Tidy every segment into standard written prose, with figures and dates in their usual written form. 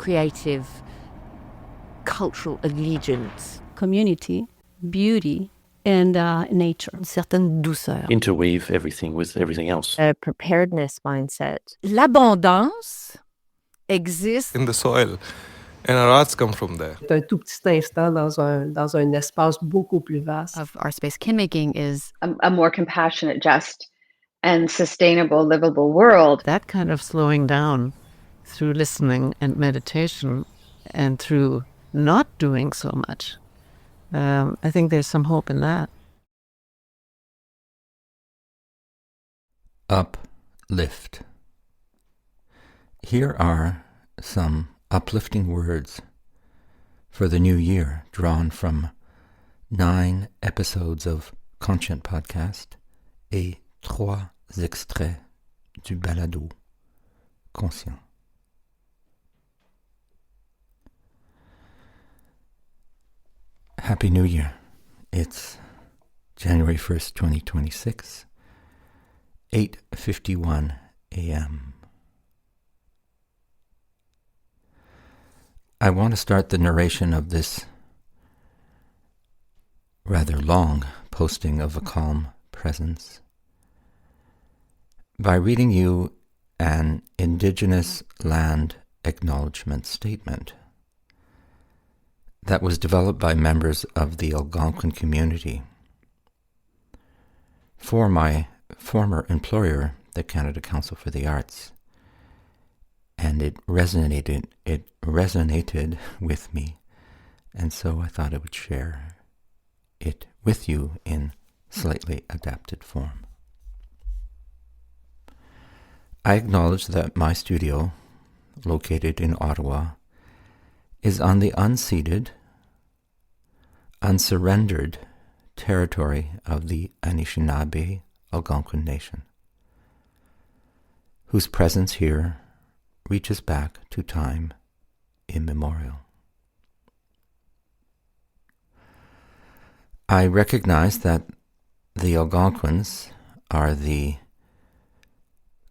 creative cultural allegiance. Community, beauty, and nature. Une certaine douceur. Interweave everything with everything else. A preparedness mindset. L'abondance existe in the soil, and our arts come from there. C'est un tout petit instant dans un espace beaucoup plus vaste. Of our space kin making is a more compassionate, just, and sustainable, livable world. That kind of slowing down through listening and meditation and through not doing so much. I think there's some hope in that. Uplift. Here are some uplifting words for the new year, drawn from 9 episodes of Conscient podcast et 3 extraits du balado, conscient. Happy New Year. It's January 1st, 2026, 8:51 a.m. I want to start the narration of this rather long posting of a calm presence by reading you an Indigenous land acknowledgement statement that was developed by members of the Algonquin community for my former employer, the Canada Council for the Arts, and it resonated with me, and so I thought I would share it with you in slightly adapted form. I acknowledge that my studio, located in Ottawa, is on the unceded, unsurrendered territory of the Anishinaabe Algonquin Nation, whose presence here reaches back to time immemorial. I recognize that the Algonquins are the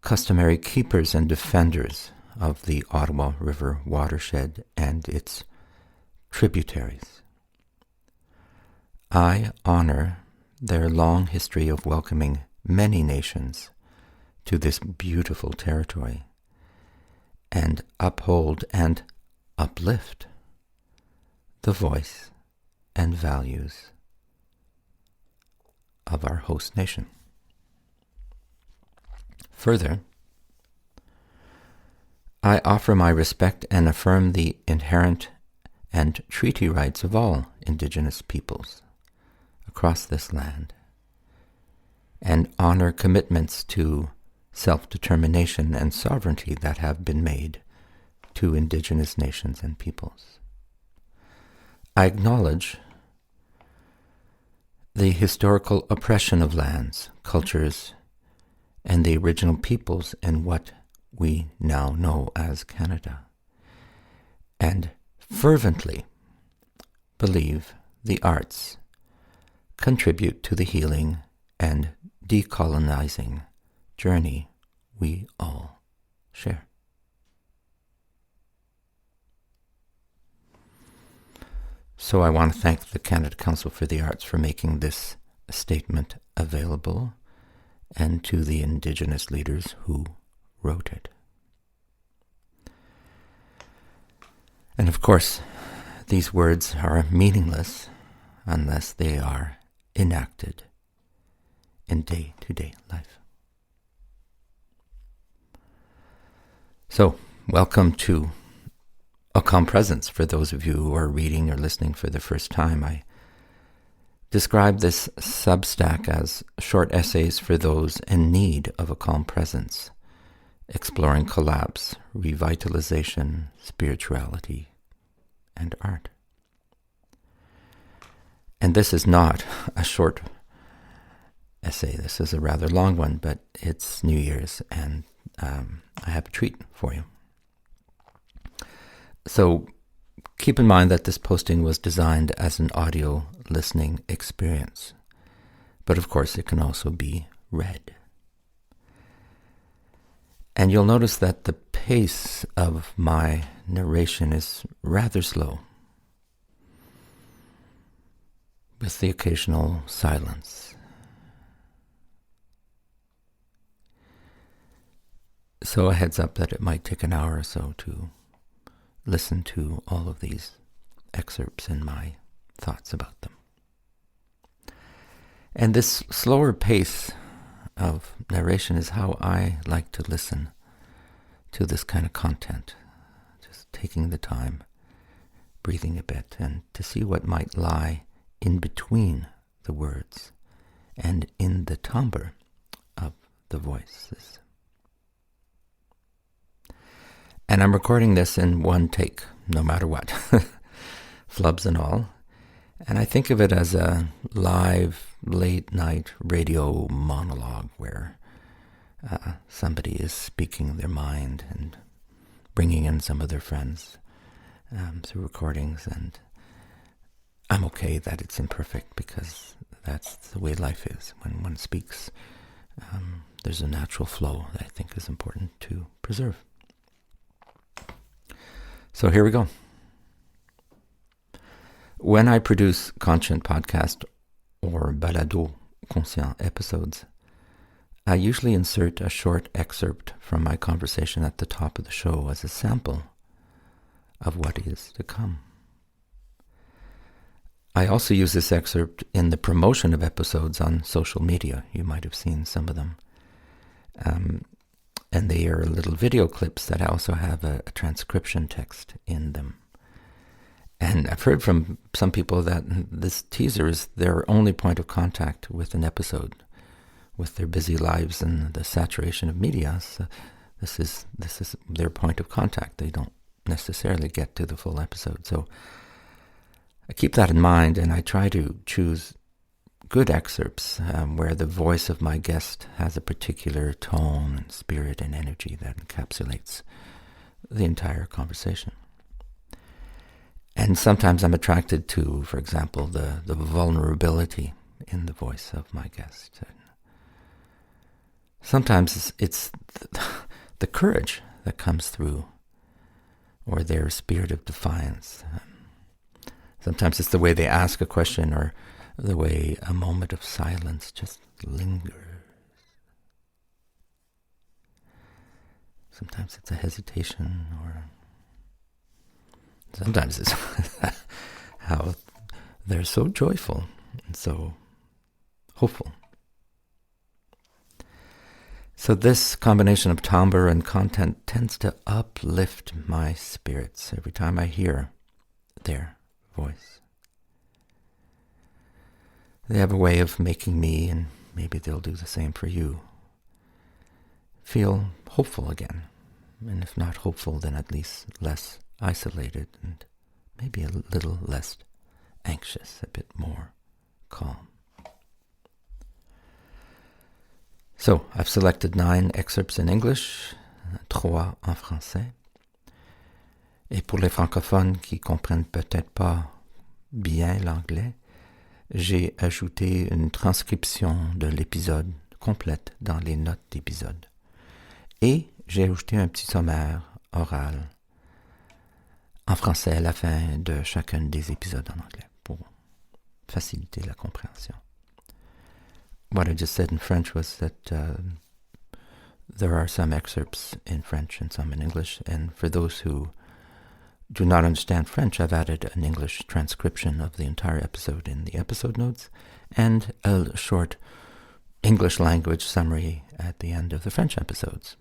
customary keepers and defenders of the Ottawa River watershed and its tributaries. I honor their long history of welcoming many nations to this beautiful territory and uphold and uplift the voice and values of our host nation. Further, I offer my respect and affirm the inherent and treaty rights of all Indigenous peoples across this land, and honor commitments to self-determination and sovereignty that have been made to Indigenous nations and peoples. I acknowledge the historical oppression of lands, cultures, and the original peoples in what we now know as Canada, and fervently believe the arts contribute to the healing and decolonizing journey we all share. So I want to thank the Canada Council for the Arts for making this statement available, and to the Indigenous leaders who wrote it. And of course, these words are meaningless unless they are enacted in day-to-day life. So, welcome to A Calm Presence for those of you who are reading or listening for the first time. I describe this Substack as short essays for those in need of a calm presence, exploring collapse, revitalization, spirituality, and art. And this is not a short essay. This is a rather long one, but it's New Year's, and I have a treat for you. So keep in mind that this posting was designed as an audio listening experience, but of course it can also be read. And you'll notice that the pace of my narration is rather slow, with the occasional silence. So a heads up that it might take an hour or so to listen to all of these excerpts and my thoughts about them. And this slower pace of narration is how I like to listen to this kind of content. Just taking the time, breathing a bit, and to see what might lie in between the words and in the timbre of the voices. And I'm recording this in one take, no matter what, flubs and all. And I think of it as a live, late-night radio monologue where somebody is speaking their mind and bringing in some of their friends through recordings. And I'm okay that it's imperfect because that's the way life is. When one speaks, there's a natural flow that I think is important to preserve. So here we go. When I produce conscient podcast or balado conscient episodes, I usually insert a short excerpt from my conversation at the top of the show as a sample of what is to come. I also use this excerpt in the promotion of episodes on social media. You might have seen some of them. And they are little video clips that also have a transcription text in them. And I've heard from some people that this teaser is their only point of contact with an episode. With their busy lives and the saturation of media, so this is their point of contact. They don't necessarily get to the full episode. So I keep that in mind, and I try to choose good excerpts where the voice of my guest has a particular tone and spirit and energy that encapsulates the entire conversation. And sometimes I'm attracted to, for example, the vulnerability in the voice of my guest. Sometimes it's the courage that comes through, or their spirit of defiance. Sometimes it's the way they ask a question, or the way a moment of silence just lingers. Sometimes it's a hesitation, or sometimes it's how they're so joyful and so hopeful. So this combination of timbre and content tends to uplift my spirits every time I hear their voice. They have a way of making me, and maybe they'll do the same for you, feel hopeful again. And if not hopeful, then at least less isolated and maybe a little less anxious, a bit more calm. So, I've selected 9 excerpts in English, 3 en français. Et pour les francophones qui comprennent peut-être pas bien l'anglais, j'ai ajouté une transcription de l'épisode complète dans les notes d'épisode. Et j'ai ajouté un petit sommaire oral en français à la fin de chacun des épisodes en anglais pour faciliter la compréhension. What I just said in French was that there are some excerpts in French and some in English, and for those who do not understand French, I've added an English transcription of the entire episode in the episode notes and a short English language summary at the end of the French episodes.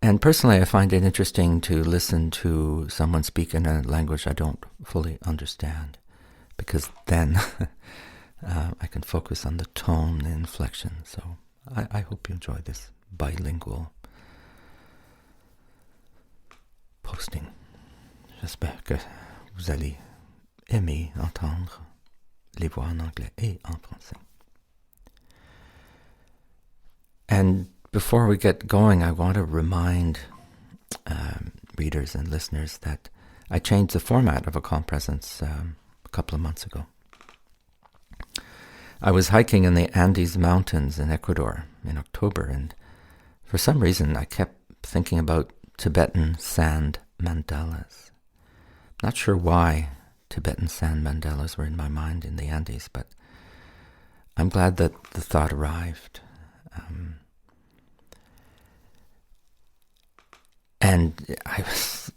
And personally, I find it interesting to listen to someone speak in a language I don't fully understand, because then I can focus on the tone and inflection. So I hope you enjoy this bilingual posting. J'espère que vous allez aimer entendre les voix en anglais et en français. And before we get going, I want to remind readers and listeners that I changed the format of A Calm Presence a couple of months ago. I was hiking in the Andes Mountains in Ecuador in October, and For some reason, I kept thinking about Tibetan sand mandalas. Not sure why Tibetan sand mandalas were in my mind in the Andes, but I'm glad that the thought arrived. And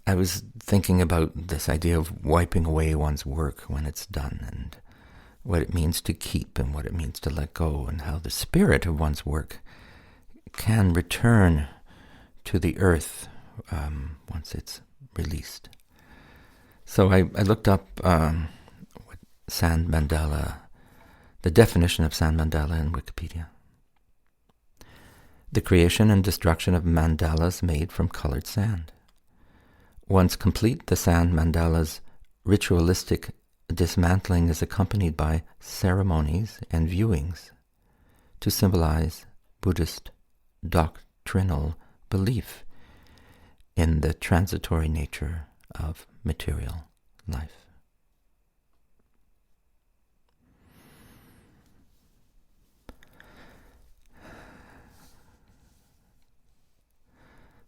I was thinking about this idea of wiping away one's work when it's done, and what it means to keep and what it means to let go, and how the spirit of one's work can return to the earth once it's released. So I looked up what sand mandala, the definition of sand mandala in Wikipedia. The creation and destruction of mandalas made from colored sand. Once complete, the sand mandala's ritualistic dismantling is accompanied by ceremonies and viewings to symbolize Buddhist doctrinal belief in the transitory nature of material life.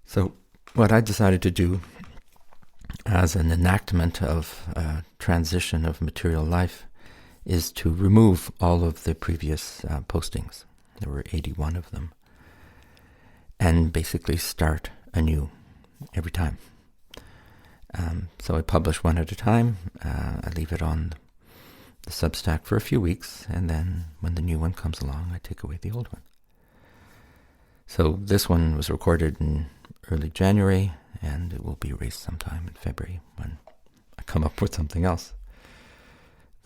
So what I decided to do as an enactment of a transition of material life is to remove all of the previous postings. There were 81 of them. And basically start anew every time. So I publish one at a time. I leave it on the Substack for a few weeks, and then when the new one comes along, I take away the old one. So this one was recorded in early January, and it will be erased sometime in February when I come up with something else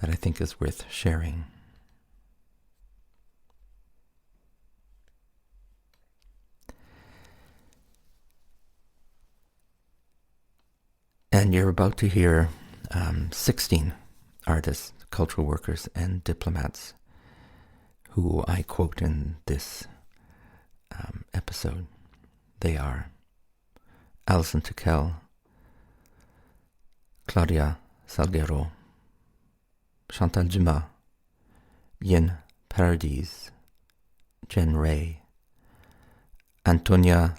that I think is worth sharing. And you're about to hear 16 artists, cultural workers, and diplomats who I quote in this episode. They are Alison Tickell, Claudia Salguero, Chantal Dumas, Yin Paradis, Jen Ray, Antonia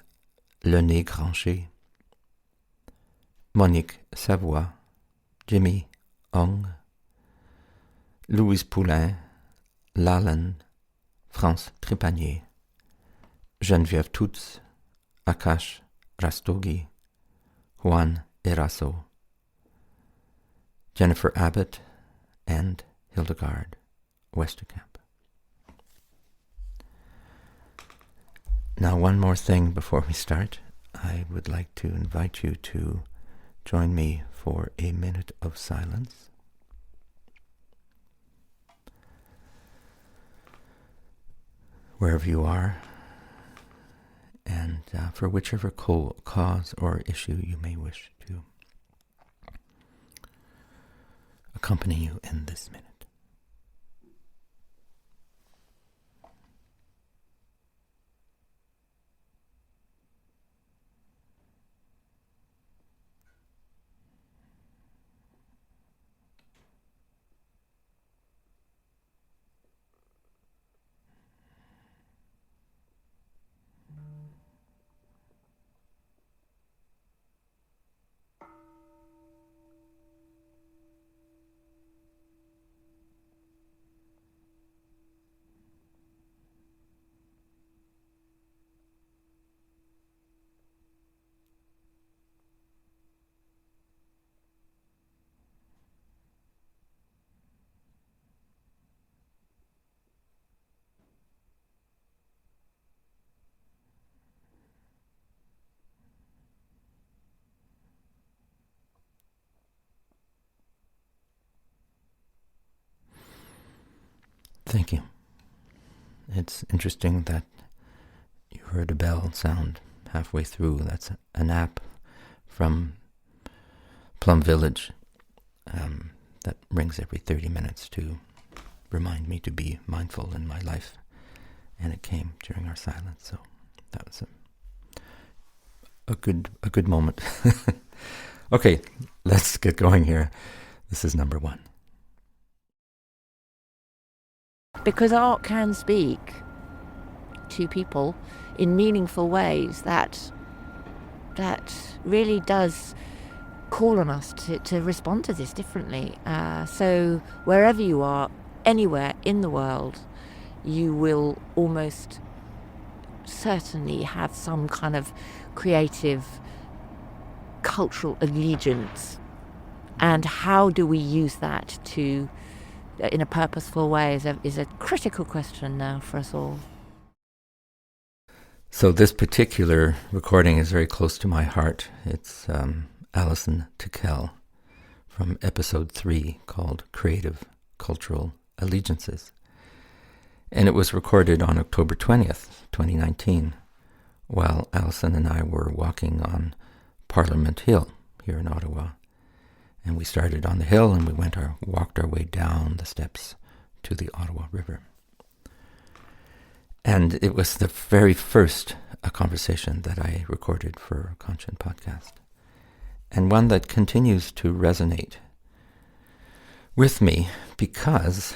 Lenay-Granger, Monique Savoie, Jimmy Ong, Louise Poulain, Lalan, France Trépanier, Geneviève Tutz, Akash Rastogi, Juan Eraso, Jennifer Abbott, and Hildegard Westerkamp. Now, one more thing before we start. I would like to invite you to join me for a minute of silence. Wherever you are, and for whichever cause or issue you may wish to accompany you in this minute. Thank you. It's interesting that you heard a bell sound halfway through. That's an app from Plum Village that rings every 30 minutes to remind me to be mindful in my life. And it came during our silence, so that was a good moment. Okay, let's get going here. This is number 1. Because art can speak to people in meaningful ways that really does call on us to respond to this differently. So wherever you are, anywhere in the world, you will almost certainly have some kind of creative cultural allegiance. And how do we use that to, in a purposeful way, is a critical question now for us all. So this particular recording is very close to my heart. It's Alison Tickell from episode 3 called Creative Cultural Allegiances. And it was recorded on October 20th, 2019, while Alison and I were walking on Parliament Hill here in Ottawa. And we started on the hill and we walked our way down the steps to the Ottawa River. And it was the very first conversation that I recorded for a Conscient podcast. And one that continues to resonate with me because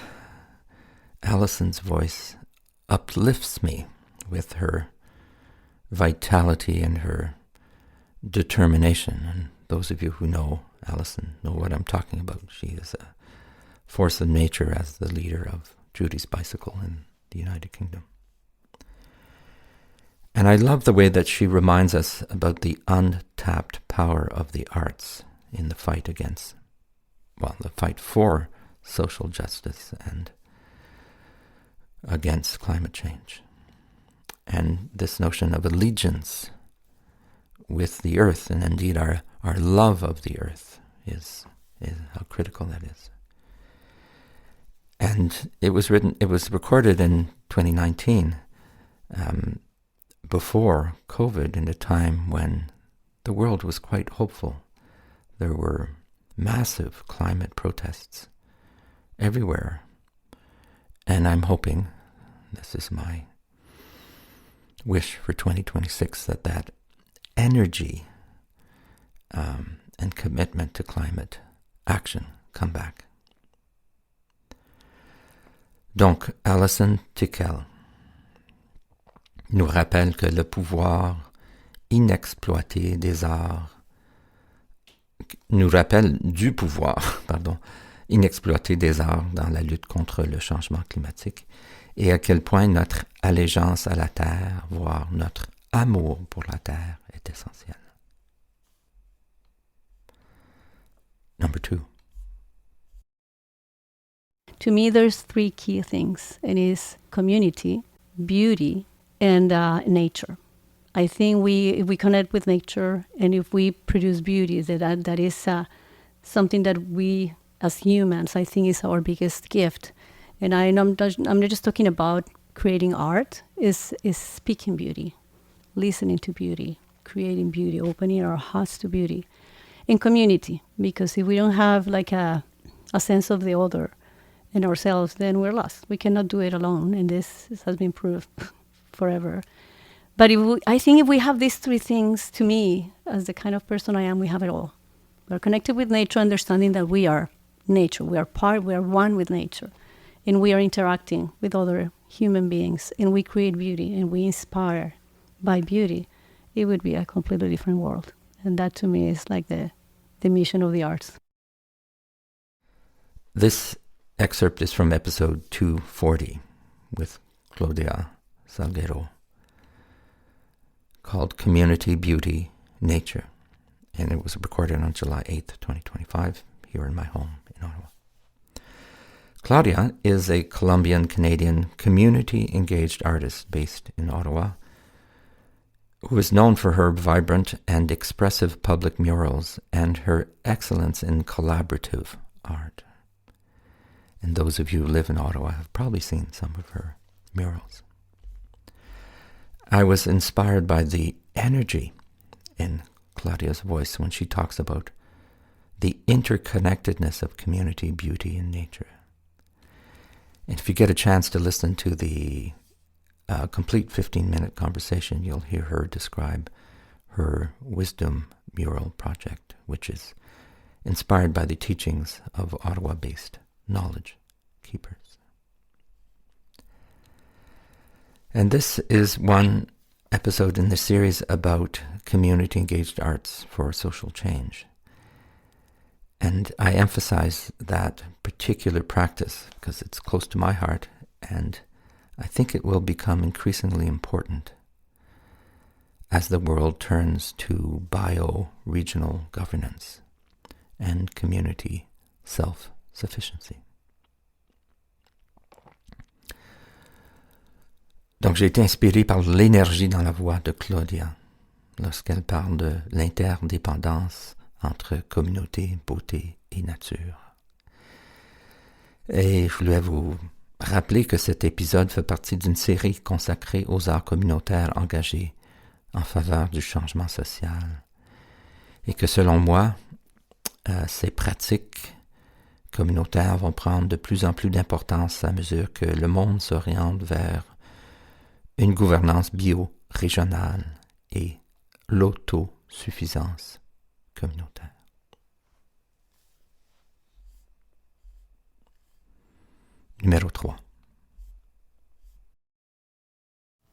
Alison's voice uplifts me with her vitality and her determination. And those of you who know Alison know what I'm talking about. She is a force of nature as the leader of Judy's Bicycle in the United Kingdom. And I love the way that she reminds us about the untapped power of the arts in the fight the fight for social justice and against climate change. And this notion of allegiance with the earth, and indeed our love of the earth is how critical that is. And it was recorded in 2019, before COVID, in a time when the world was quite hopeful. There were massive climate protests everywhere. And I'm hoping, this is my wish for 2026, that energy and commitment to climate action come back. Donc, Alison Tickell nous rappelle que le pouvoir inexploité des arts nous rappelle du pouvoir, inexploité des arts dans la lutte contre le changement climatique et à quel point notre allégeance à la Terre, voire notre amour pour la Terre est essentiel. Number 2. To me, there's 3 key things. It is community, beauty, and nature. I think if we connect with nature and if we produce beauty, that is something that we as humans, I think, is our biggest gift. And I'm not just talking about creating art, is speaking beauty, listening to beauty, creating beauty, opening our hearts to beauty. In community, because if we don't have like a sense of the other in ourselves, then we're lost. We cannot do it alone, and this has been proved forever. But I think if we have these 3 things, to me, as the kind of person I am, we have it all. We're connected with nature, understanding that we are nature. We are one with nature. And we are interacting with other human beings. And we create beauty and we inspire by beauty. It would be a completely different world. And that to me is like the mission of the arts. This excerpt is from episode 240 with Claudia Salguero, called Community, Beauty, Nature. And it was recorded on July 8th, 2025, here in my home in Ottawa. Claudia is a Colombian-Canadian community-engaged artist based in Ottawa, who is known for her vibrant and expressive public murals and her excellence in collaborative art. And those of you who live in Ottawa have probably seen some of her murals. I was inspired by the energy in Claudia's voice when she talks about the interconnectedness of community, beauty, and nature. And if you get a chance to listen to the complete 15-minute conversation, you'll hear her describe her wisdom mural project, which is inspired by the teachings of Ottawa-based knowledge keepers. And this is one episode in the series about community-engaged arts for social change. And I emphasize that particular practice because it's close to my heart, and I think it will become increasingly important as the world turns to bio-regional governance and community self-sufficiency. Donc j'ai été inspiré par l'énergie dans la voix de Claudia lorsqu'elle parle de l'interdépendance entre communauté, beauté et nature. Et je voulais vous rappeler que cet épisode fait partie d'une série consacrée aux arts communautaires engagés en faveur du changement social. Et que selon moi, ces pratiques communautaires vont prendre de plus en plus d'importance à mesure que le monde s'oriente vers une gouvernance bio-régionale et l'autosuffisance communautaire. Numéro 3.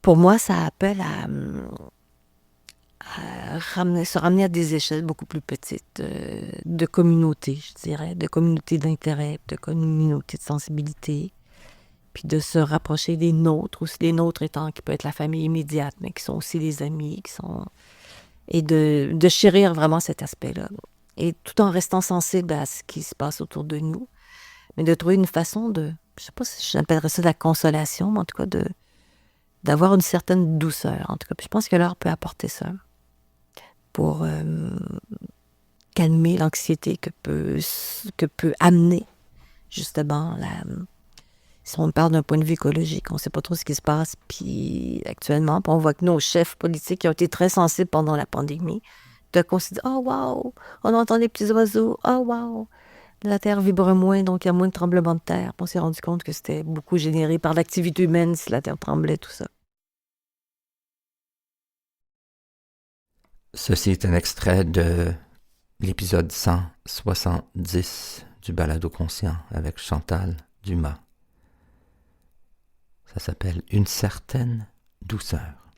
Pour moi, ça appelle à se ramener à des échelles beaucoup plus petites de communauté, je dirais, de communauté d'intérêt, de communauté de sensibilité, puis de se rapprocher des nôtres, aussi les nôtres étant qui peut être la famille immédiate, mais qui sont aussi les amis, et de chérir vraiment cet aspect-là. Et tout en restant sensible à ce qui se passe autour de nous, mais de trouver une façon de, je sais pas si j'appellerais ça de la consolation, mais en tout cas d'avoir une certaine douceur. En tout cas, puis je pense que l'art peut apporter ça pour calmer l'anxiété que peut amener justement si on parle d'un point de vue écologique, on ne sait pas trop ce qui se passe, puis actuellement, puis on voit que nos chefs politiques qui ont été très sensibles pendant la pandémie, de considérer, oh wow, on entend les petits oiseaux, oh wow, la terre vibre moins, donc il y a moins de tremblements de terre. On s'est rendu compte que c'était beaucoup généré par l'activité humaine si la terre tremblait, tout ça. Ceci est un extrait de l'épisode 170 du balado conscient avec Chantal Dumas. Ça s'appelle « Une certaine douceur ».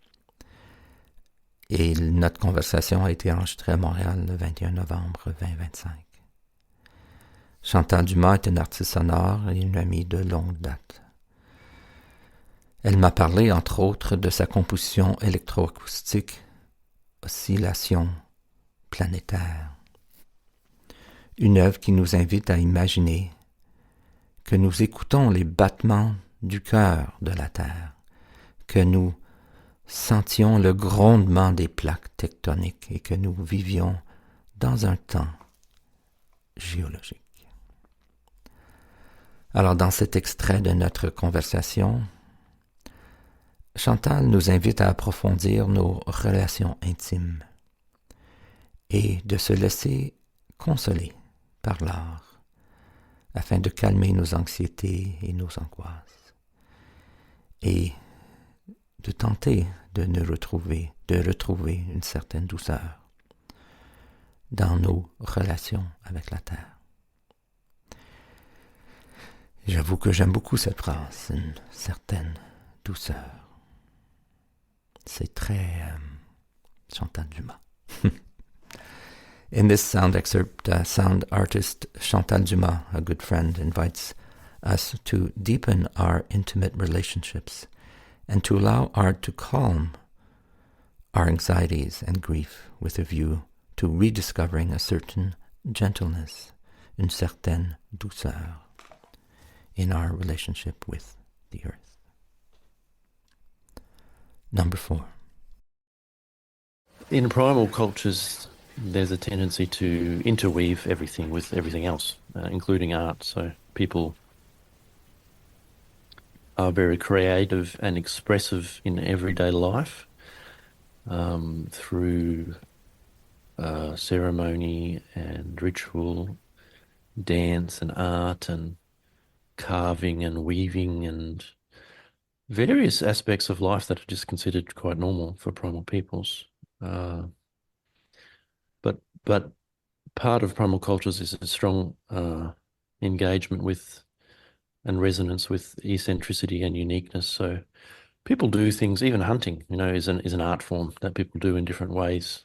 Et notre conversation a été enregistrée à Montréal le 21 novembre 2025. Chantal Dumas est une artiste sonore et une amie de longue date. Elle m'a parlé, entre autres, de sa composition électroacoustique « Oscillation planétaire ». Une œuvre qui nous invite à imaginer que nous écoutons les battements du cœur de la Terre, que nous sentions le grondement des plaques tectoniques et que nous vivions dans un temps géologique. Alors, dans cet extrait de notre conversation, Chantal nous invite à approfondir nos relations intimes et de se laisser consoler par l'art afin de calmer nos anxiétés et nos angoisses et de tenter de retrouver une certaine douceur dans nos relations avec la Terre. J'avoue que j'aime beaucoup cette phrase, une certaine douceur. C'est très Chantal Dumas. In this sound excerpt, sound artist Chantal Dumas, a good friend, invites us to deepen our intimate relationships and to allow art to calm our anxieties and grief with a view to rediscovering a certain gentleness, une certaine douceur in our relationship with the earth. Number 4. In primal cultures, there's a tendency to interweave everything with everything else, including art. So people are very creative and expressive in everyday life through ceremony and ritual, dance and art and carving and weaving and various aspects of life that are just considered quite normal for primal peoples. But part of primal cultures is a strong engagement with and resonance with eccentricity and uniqueness. So people do things, even hunting, is an art form that people do in different ways.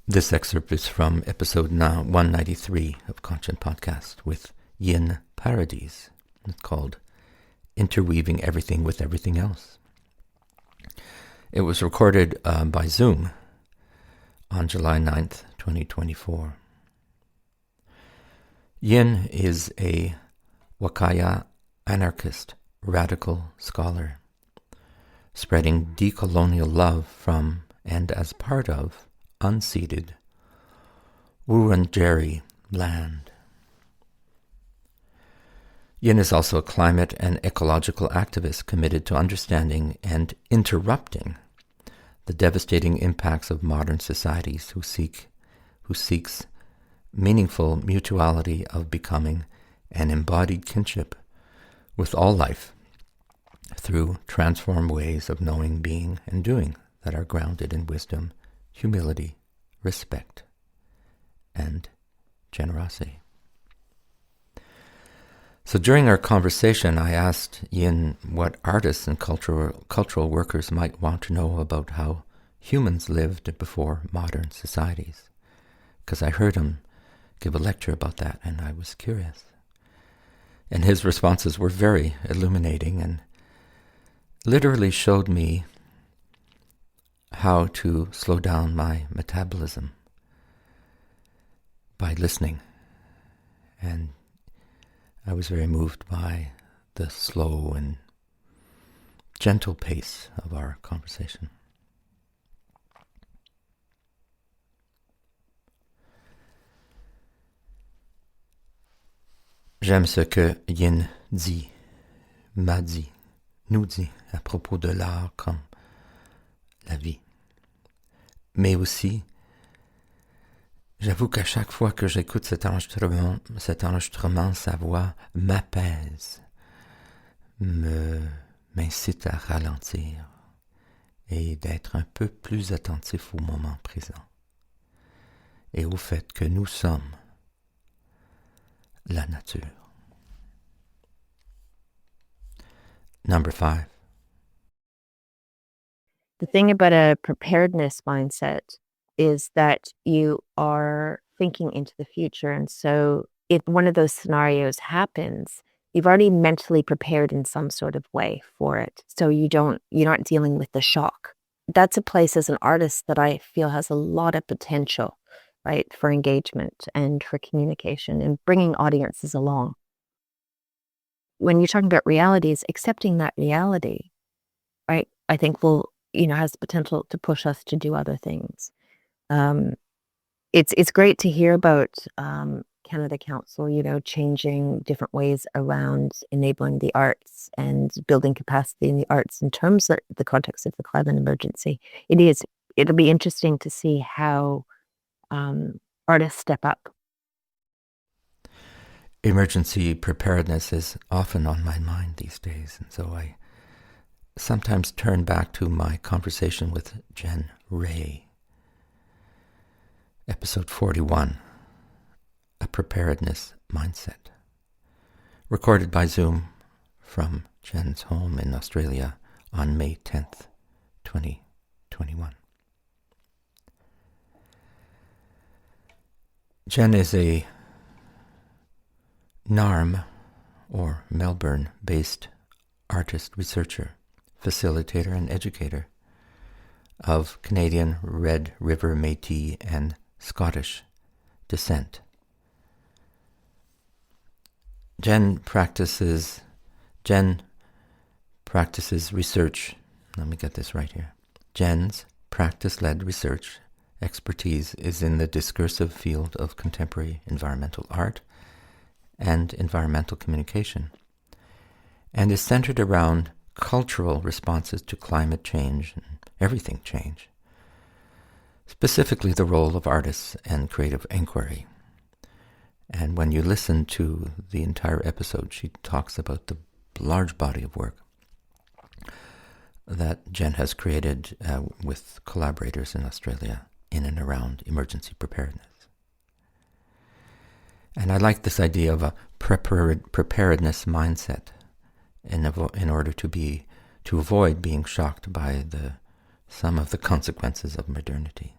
This excerpt is from episode 193 of Conscient Podcast with Yin Paradis. It's called Interweaving Everything with Everything Else. It was recorded by Zoom on July 9th, 2024. Yin is a Wakaya anarchist, radical scholar, spreading decolonial love from and as part of unceded Wurundjeri land. Yin is also a climate and ecological activist committed to understanding and interrupting the devastating impacts of modern societies who seeks meaningful mutuality of becoming an embodied kinship with all life through transformed ways of knowing, being, and doing that are grounded in wisdom, humility, respect, and generosity. So during our conversation, I asked Yin what artists and cultural workers might want to know about how humans lived before modern societies, because I heard him give a lecture about that, and I was curious. And his responses were very illuminating and literally showed me how to slow down my metabolism by listening. And I was very moved by the slow and gentle pace of our conversation. J'aime ce que Yin dit, m'a dit, nous dit à propos de l'art comme la vie. Mais aussi, j'avoue qu'à chaque fois que j'écoute cet enregistrement, sa voix m'apaise, m'incite à ralentir et d'être un peu plus attentif au moment présent et au fait que nous sommes la nature. Number 5. The thing about a preparedness mindset is that you are thinking into the future. And so if one of those scenarios happens, you've already mentally prepared in some sort of way for it. So you're not dealing with the shock. That's a place as an artist that I feel has a lot of potential, right, for engagement and for communication and bringing audiences along. When you're talking about realities, accepting that reality, right, I think has the potential to push us to do other things. It's great to hear about Canada Council, changing different ways around enabling the arts and building capacity in the arts in terms of the context of the climate emergency. It'll be interesting to see how artists step up. Emergency preparedness is often on my mind these days, and so I sometimes turn back to my conversation with Jen Ray. Episode 41, A Preparedness Mindset. Recorded by Zoom from Jen's home in Australia on May 10th, 2021. Jen is a NARM, or Melbourne-based artist, researcher, facilitator, and educator of Canadian Red River Métis and Scottish descent. Jen practices research. Let me get this right here. Jen's practice-led research expertise is in the discursive field of contemporary environmental art and environmental communication, and is centered around cultural responses to climate change and everything change, specifically the role of artists and creative inquiry. And when you listen to the entire episode, she talks about the large body of work that Jen has created with collaborators in Australia in and around emergency preparedness. And I like this idea of a preparedness mindset in order to be to avoid being shocked by some of the consequences of modernity.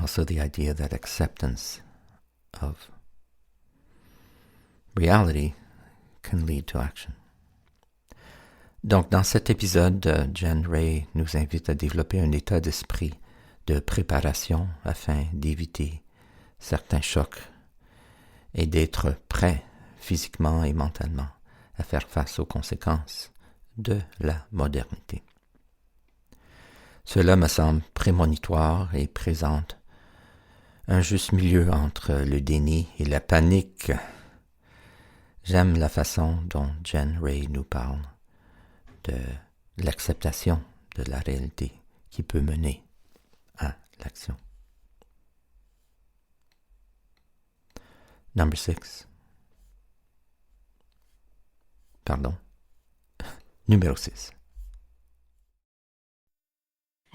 Also the idea that acceptance of reality can lead to action. Donc, dans cet épisode, Jen Ray nous invite à développer un état d'esprit de préparation afin d'éviter certains chocs et d'être prêt physiquement et mentalement à faire face aux conséquences de la modernité. Cela me semble prémonitoire et présente un juste milieu entre le déni et la panique. J'aime la façon dont Jen Ray nous parle de l'acceptation de la réalité qui peut mener à l'action. Number 6. Pardon. Numéro 6.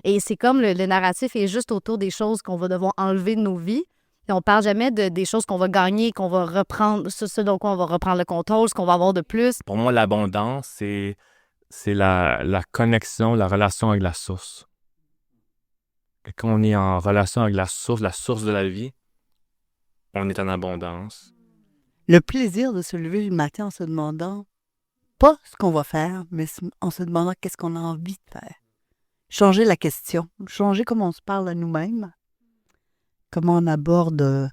Et c'est comme le narratif est juste autour des choses qu'on va devoir enlever de nos vies. Et on parle jamais des choses qu'on va gagner, qu'on va reprendre, ce dont on va reprendre le contrôle, ce qu'on va avoir de plus. Pour moi, l'abondance, c'est la connexion, la relation avec la source. Et quand on est en relation avec la source de la vie, on est en abondance. Le plaisir de se lever le matin en se demandant pas ce qu'on va faire, mais en se demandant qu'est-ce qu'on a envie de faire. Changer la question, changer comment on se parle à nous-mêmes, comment on aborde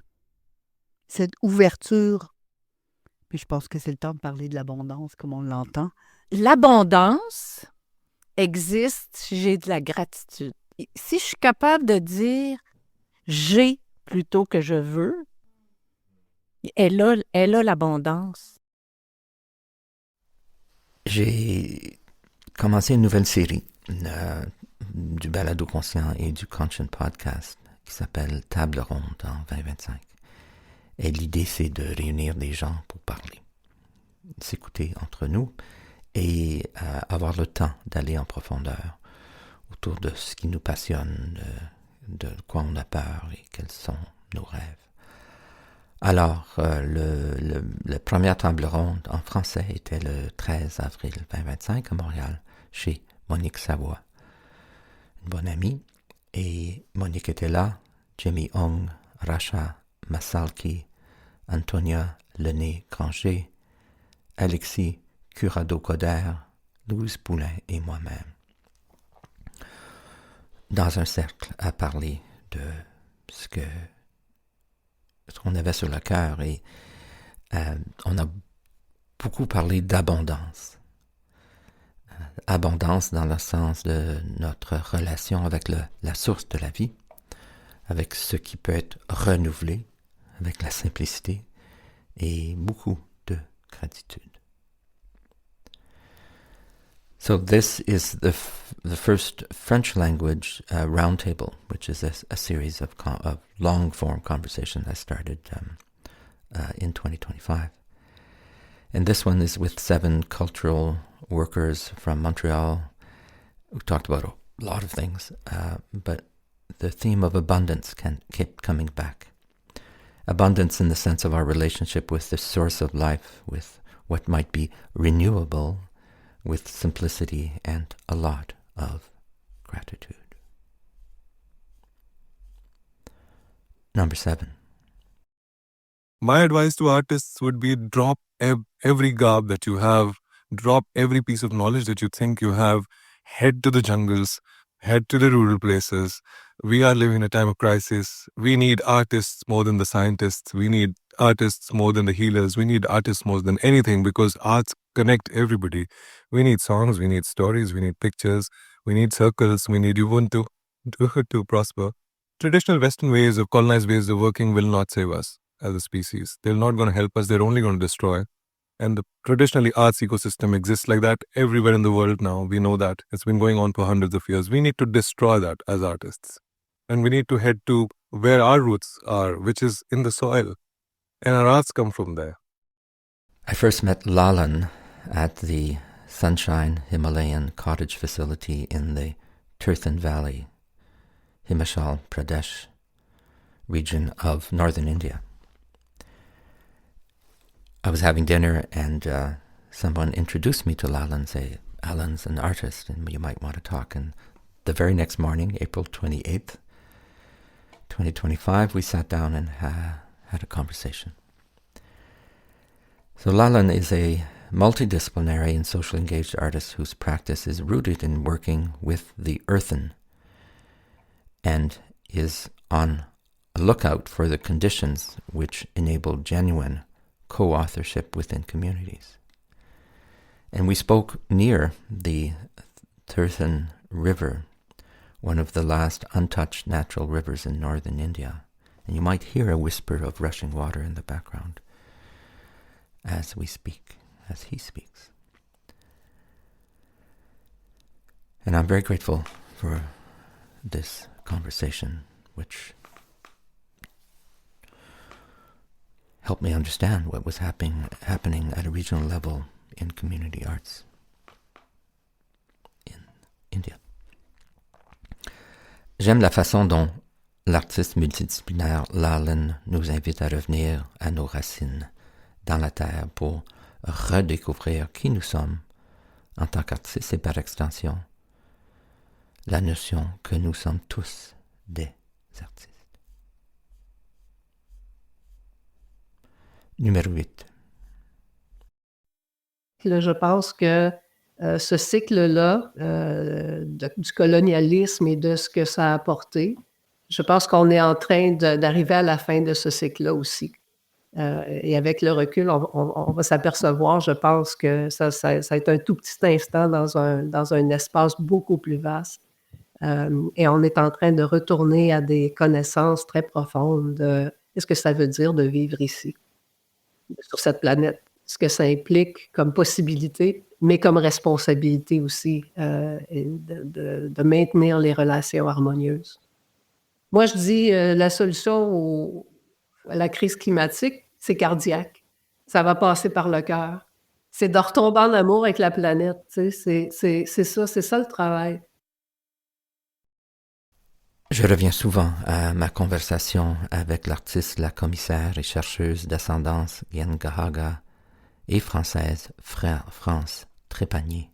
cette ouverture. Puis je pense que c'est le temps de parler de l'abondance comme on l'entend. L'abondance existe si j'ai de la gratitude. Si je suis capable de dire j'ai plutôt que je veux, elle a l'abondance. J'ai commencé une nouvelle série du balado conscient et du conscient podcast qui s'appelle Table ronde en 2025. Et l'idée, c'est de réunir des gens pour parler, s'écouter entre nous et avoir le temps d'aller en profondeur autour de ce qui nous passionne, de quoi on a peur et quels sont nos rêves. Alors, la première table ronde en français était le 13 avril 2025 à Montréal, chez Monique Savoie, une bonne amie. Et Monique était là, Jimmy Hong, Rasha Masalki, Antonia Lenné-Granger, Alexis Curado-Coder, Louise Poulain et moi-même. Dans un cercle à parler de ce qu'on avait sur le cœur et on a beaucoup parlé d'abondance. Abondance dans le sens de notre relation avec la source de la vie, avec ce qui peut être renouvelé, avec la simplicité et beaucoup de gratitude. So this is the first French language roundtable, which is a series of long-form conversations I started in 2025. And this one is with 7 cultural workers from Montreal. We talked about a lot of things, but the theme of abundance kept coming back. Abundance in the sense of our relationship with the source of life, with what might be renewable, with simplicity and a lot of gratitude. Number 7. My advice to artists would be drop every garb that you have, drop every piece of knowledge that you think you have, head to the jungles, head to the rural places. We are living in a time of crisis. We need artists more than the scientists. We need artists more than the healers. We need artists more than anything because arts connect everybody. We need songs, we need stories, we need pictures, we need circles, we need Ubuntu to prosper. Traditional Western ways of colonized ways of working will not save us as a species. They're not going to help us. They're only going to destroy. And the traditionally arts ecosystem exists like that everywhere in the world now. We know that. It's been going on for hundreds of years. We need to destroy that as artists. And we need to head to where our roots are, which is in the soil. And our arts come from there. I first met Lalan at the Sunshine Himalayan Cottage Facility in the Tirthan Valley, Himachal Pradesh region of northern India. I was having dinner and someone introduced me to Lalan, say, Alan's an artist and you might want to talk. And the very next morning, April 28th, 2025, we sat down and had a conversation. So Lalan is a multidisciplinary and socially engaged artist whose practice is rooted in working with the earthen and is on a lookout for the conditions which enable genuine co-authorship within communities. And we spoke near the Tirthan River, one of the last untouched natural rivers in northern India. And you might hear a whisper of rushing water in the background as we speak, as he speaks. And I'm very grateful for this conversation, which helped me understand what was happening at a regional level in community arts in India. J'aime la façon dont l'artiste multidisciplinaire Lalan nous invite à revenir à nos racines dans la terre pour redécouvrir qui nous sommes en tant qu'artistes et par extension la notion que nous sommes tous des artistes. Numéro 8. Là, je pense que ce cycle-là du colonialisme et de ce que ça a apporté, je pense qu'on est en train d'arriver à la fin de ce cycle-là aussi. Et avec le recul, on va s'apercevoir, je pense, que ça va être un tout petit instant dans un espace beaucoup plus vaste. Et on est en train de retourner à des connaissances très profondes de qu'est-ce que ça veut dire de vivre ici, sur cette planète. Ce que ça implique comme possibilité, mais comme responsabilité aussi, et de maintenir les relations harmonieuses. Moi, je dis la solution à la crise climatique, c'est cardiaque. Ça va passer par le cœur. C'est de retomber en amour avec la planète. Tu sais, c'est ça le travail. Je reviens souvent à ma conversation avec l'artiste, la commissaire et chercheuse d'ascendance Gangahaga et française France Trépanier,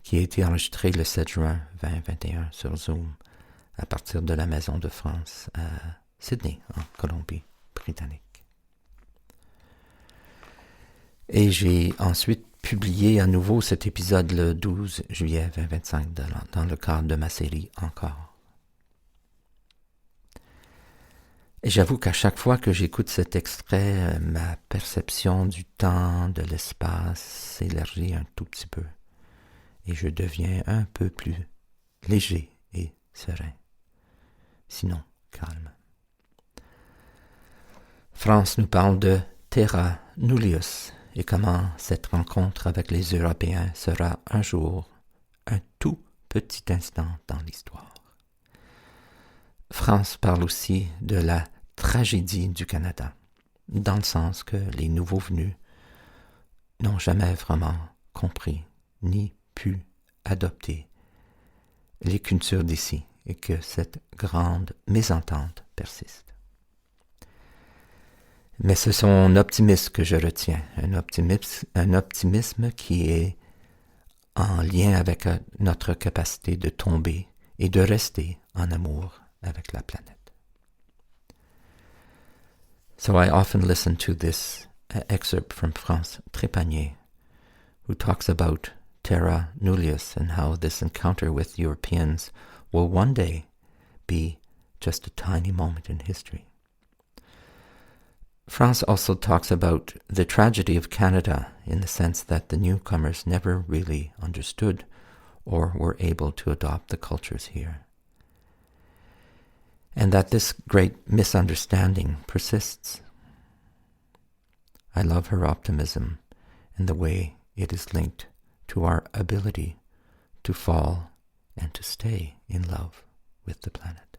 qui a été enregistrée le 7 juin 2021 sur Zoom à partir de la Maison de France à Sydney, en Colombie-Britannique. Et j'ai ensuite publié à nouveau cet épisode le 12 juillet 2025 dans le cadre de ma série Encore. Et j'avoue qu'à chaque fois que j'écoute cet extrait, ma perception du temps, de l'espace s'élargit un tout petit peu. Et je deviens un peu plus léger et serein. Sinon, calme. France nous parle de terra nullius et comment cette rencontre avec les Européens sera un jour un tout petit instant dans l'histoire. France parle aussi de la tragédie du Canada, dans le sens que les nouveaux venus n'ont jamais vraiment compris ni pu adopter les cultures d'ici et que cette grande mésentente persiste. Mais c'est son optimisme que je retiens, un optimisme qui est en lien avec notre capacité de tomber et de rester en amour avec la planète. So I often listen to this excerpt from France Trépanier, who talks about terra nullius and how this encounter with Europeans will one day be just a tiny moment in history. France also talks about the tragedy of Canada in the sense that the newcomers never really understood or were able to adopt the cultures here. And that this great misunderstanding persists. I love her optimism and the way it is linked to our ability to fall and to stay in love with the planet.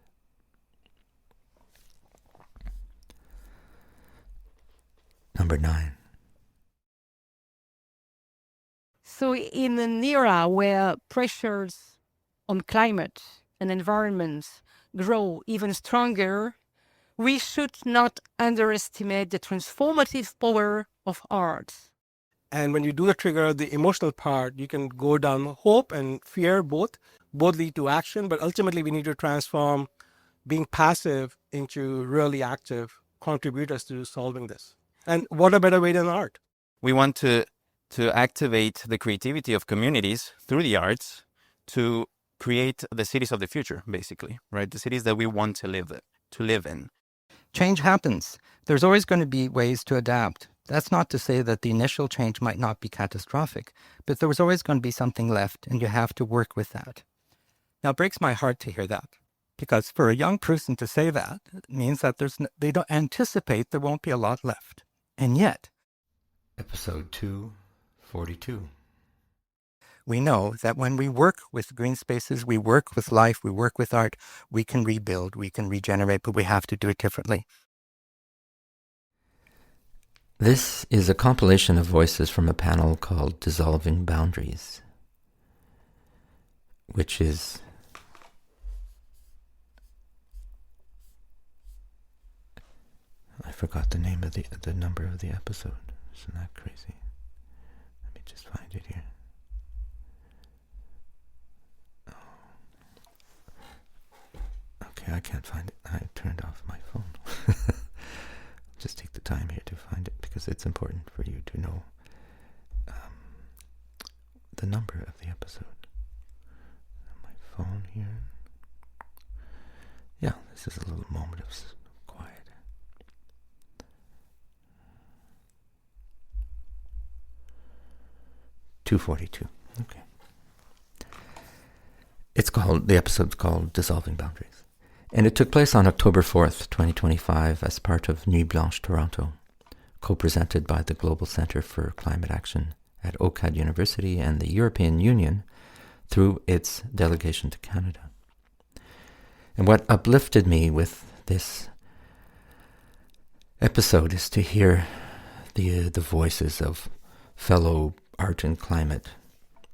Number 9. So in an era where pressures on climate and environment grow even stronger, we should not underestimate the transformative power of art. And when you do the trigger, the emotional part, you can go down hope and fear, both lead to action, but ultimately we need to transform being passive into really active contributors to solving this. And what a better way than art? We want to activate the creativity of communities through the arts to create the cities of the future, basically, right? The cities that we want to live in. Change happens. There's always going to be ways to adapt. That's not to say that the initial change might not be catastrophic, but there was always going to be something left, and you have to work with that. Now, it breaks my heart to hear that, because for a young person to say that, it means that they don't anticipate there won't be a lot left. And yet, Episode 242. We know that when we work with green spaces, we work with life, we work with art, we can rebuild, we can regenerate, but we have to do it differently. This is a compilation of voices from a panel called Dissolving Boundaries, which is I forgot the name of the number of the episode. Isn't that crazy? Let me just find it here. Okay, I can't find it. I turned off my phone. Just take the time here to find it because it's important for you to know the number of the episode. My phone here. Yeah, this is a little moment of quiet. .242. Okay. The episode's called Dissolving Boundaries. And it took place on October 4th, 2025, as part of Nuit Blanche Toronto, co-presented by the Global Centre for Climate Action at OCAD University and the European Union through its delegation to Canada. And what uplifted me with this episode is to hear the voices of fellow art and climate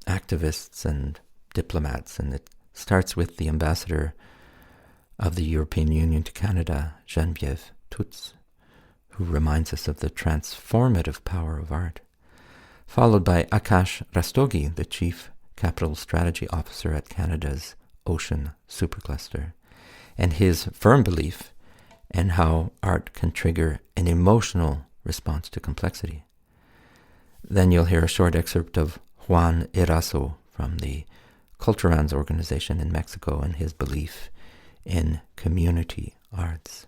activists and diplomats. And it starts with the ambassador of the European Union to Canada, Geneviève Tutz, who reminds us of the transformative power of art, followed by Akash Rastogi, the Chief Capital Strategy Officer at Canada's Ocean Supercluster, and his firm belief in how art can trigger an emotional response to complexity. Then you'll hear a short excerpt of Juan Eraso from the Culturans organization in Mexico and his belief in community arts.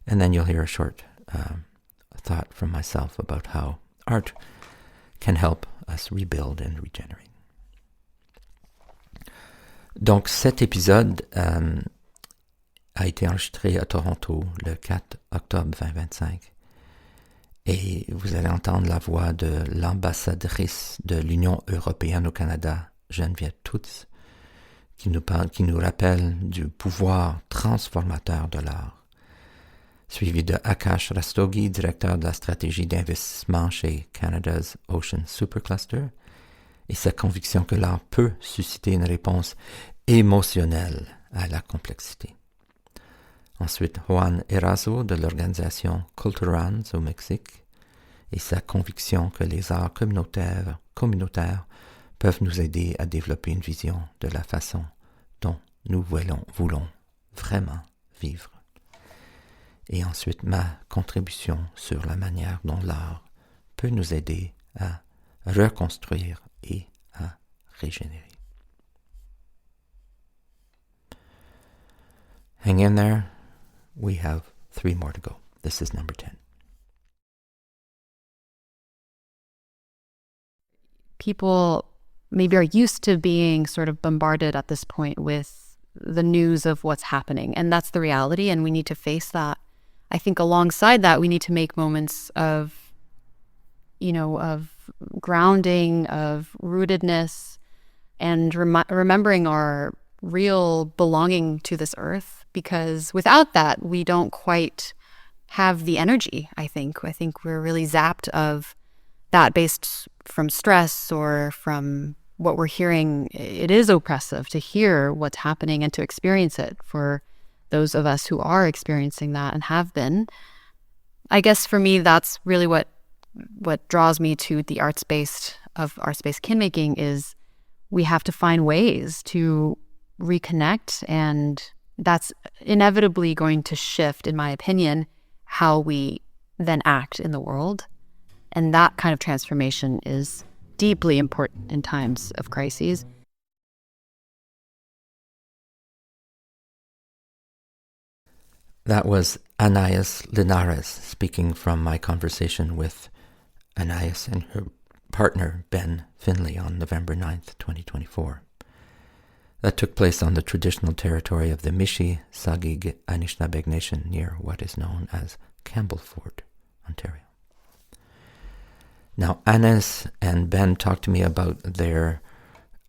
And then you'll hear a short thought from myself about how art can help us rebuild and regenerate. Donc cet épisode a été enregistré à Toronto le 4 octobre 2025 et vous allez entendre la voix de l'ambassadrice de l'Union européenne au Canada, Geneviève Tutz, qui nous rappelle du pouvoir transformateur de l'art, suivi de Akash Rastogi, directeur de la stratégie d'investissement chez Canada's Ocean Supercluster, et sa conviction que l'art peut susciter une réponse émotionnelle à la complexité. Ensuite, Juan Eraso de l'organisation Culturans au Mexique, et sa conviction que les arts communautaires peuvent nous aider à développer une vision de la façon dont nous voulons vraiment vivre. Et ensuite, ma contribution sur la manière dont l'art peut nous aider à reconstruire et à régénérer. Hang in there. We have 3 more to go. This is number 10. People maybe are used to being sort of bombarded at this point with the news of what's happening. And that's the reality, and we need to face that. I think alongside that, we need to make moments of, of grounding, of rootedness, and remembering our real belonging to this earth, because without that, we don't quite have the energy, I think. I think we're really zapped of that based from stress or from what we're hearing. It is oppressive to hear what's happening and to experience it for those of us who are experiencing that and have been. I guess for me, that's really what what draws me to the arts-based kinmaking is we have to find ways to reconnect, and that's inevitably going to shift, in my opinion, how we then act in the world. And that kind of transformation is deeply important in times of crises. That was Anais Linares speaking from my conversation with Anais and her partner Ben Finley on November 9th, 2024. That took place on the traditional territory of the Mishi Sagig Anishinaabe Nation near what is known as Campbellford, Ontario. Now, Anais and Ben talked to me about their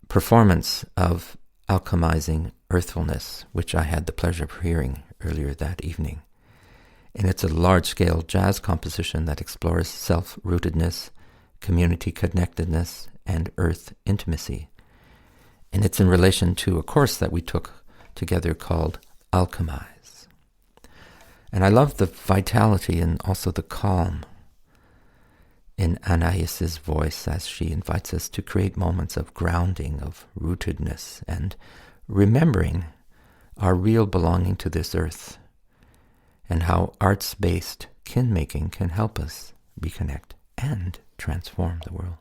performance of Alchemizing Earthfulness, which I had the pleasure of hearing earlier that evening. And it's a large-scale jazz composition that explores self-rootedness, community connectedness, and earth intimacy. And it's in relation to a course that we took together called Alchemize. And I love the vitality and also the calm in Anaïs's voice as she invites us to create moments of grounding, of rootedness, and remembering our real belonging to this earth, and how arts-based kin-making can help us reconnect and transform the world.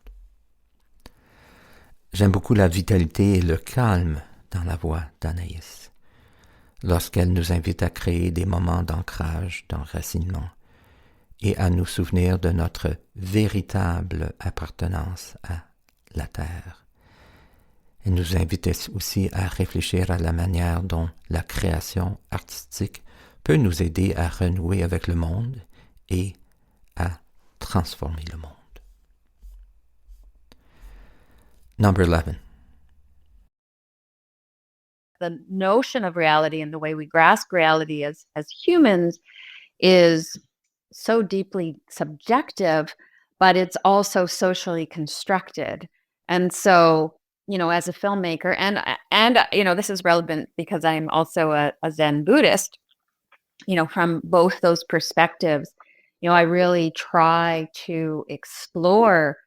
J'aime beaucoup la vitalité et le calme dans la voix d'Anaïs, lorsqu'elle nous invite à créer des moments d'ancrage, d'enracinement, et à nous souvenir de notre véritable appartenance à la Terre. Elle nous invite aussi à réfléchir à la manière dont la création artistique peut nous aider à renouer avec le monde et à transformer le monde. Number 11. The notion of reality and the way we grasp reality as humans is so deeply subjective, but it's also socially constructed. And so, as a filmmaker, and this is relevant because I'm also a Zen Buddhist, from both those perspectives, I really try to explore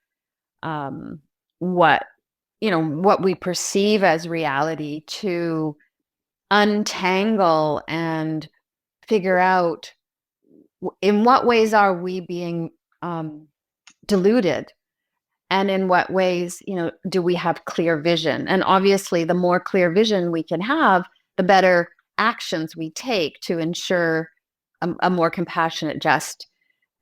what we perceive as reality, to untangle and figure out in what ways are we being deluded, and in what ways, do we have clear vision? And obviously, the more clear vision we can have, the better actions we take to ensure a more compassionate, just,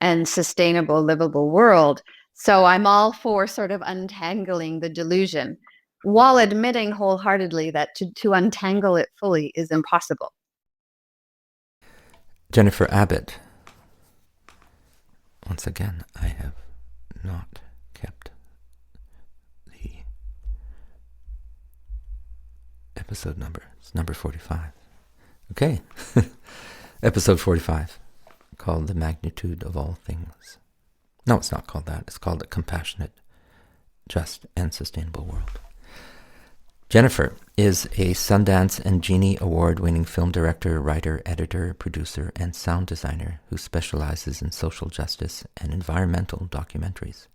and sustainable, livable world. So I'm all for sort of untangling the delusion, while admitting wholeheartedly that to untangle it fully is impossible. Jennifer Abbott. Once again, I have not kept the episode number. It's number 45. Okay. Episode 45, called The Magnitude of All Things. No, it's not called that. It's called A Compassionate, Just, and Sustainable World. Jennifer is a Sundance and Genie Award-winning film director, writer, editor, producer, and sound designer who specializes in social justice and environmental documentaries.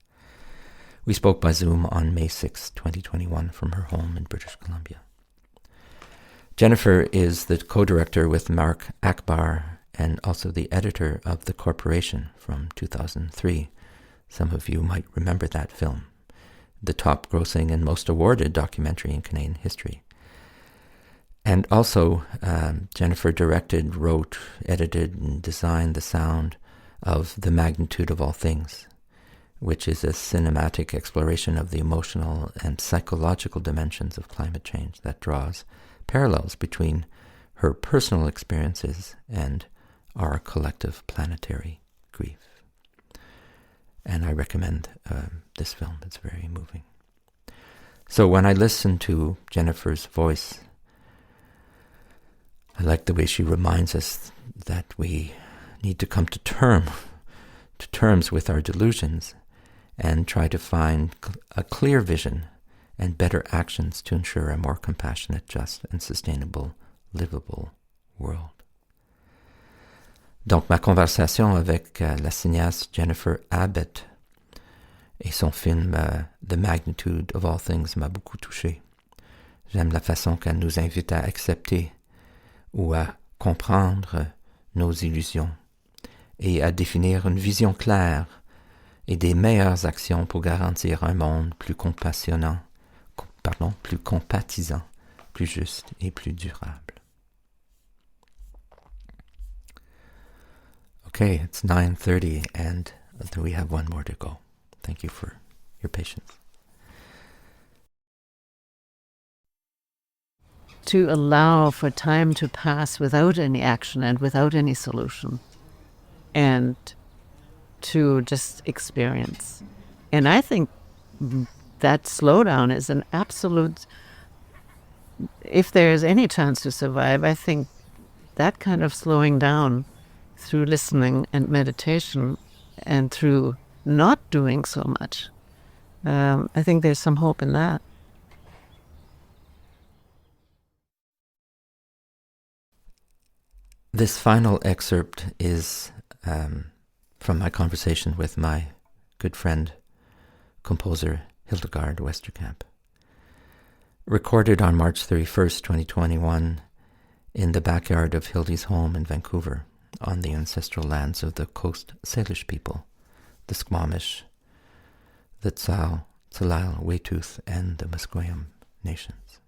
We spoke by Zoom on May 6, 2021, from her home in British Columbia. Jennifer is the co-director with Mark Akbar and also the editor of The Corporation from 2003. Some of you might remember that film, the top-grossing and most awarded documentary in Canadian history. And also, Jennifer directed, wrote, edited, and designed the sound of The Magnitude of All Things, which is a cinematic exploration of the emotional and psychological dimensions of climate change that draws parallels between her personal experiences and our collective planetary grief. And I recommend this film. It's very moving. So when I listen to Jennifer's voice, I like the way she reminds us that we need to come to terms with our delusions and try to find a clear vision and better actions to ensure a more compassionate, just, and sustainable, livable world. Donc, ma conversation avec la cinéaste Jennifer Abbott Et son film The Magnitude of All Things m'a beaucoup touché. J'aime la façon qu'elle nous invite à accepter ou à comprendre nos illusions et à définir une vision claire et des meilleures actions pour garantir un monde plus compatisant, plus juste et plus durable. Okay, it's 9:30 and we have one more to go. Thank you for your patience. To allow for time to pass without any action and without any solution, and to just experience. And I think that slowdown is an absolute, if there is any chance to survive, I think that kind of slowing down through listening and meditation and through not doing so much, I think there's some hope in that. This final excerpt is from my conversation with my good friend, composer Hildegard Westerkamp, recorded on March 31st, 2021, in the backyard of Hildy's home in Vancouver, on the ancestral lands of the Coast Salish people, the Squamish, the Tsal, Tsalal, Wetooth, and the Musqueam nations.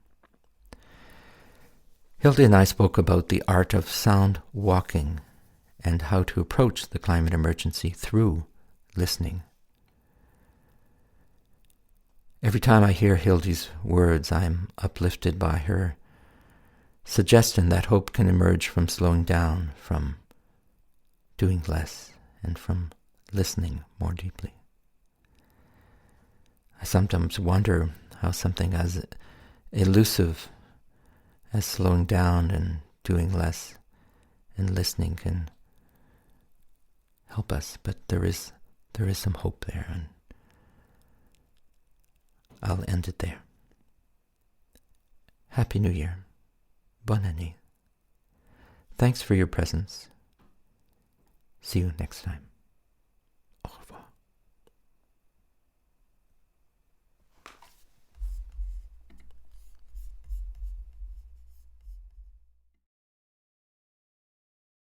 Hildy and I spoke about the art of sound walking and how to approach the climate emergency through listening. Every time I hear Hildy's words, I'm uplifted by her suggestion that hope can emerge from slowing down, from doing less, and from listening more deeply. I sometimes wonder how something as elusive as slowing down and doing less and listening can help us, but there is some hope there, and I'll end it there. Happy New Year. Bonne année. Thanks for your presence. See you next time.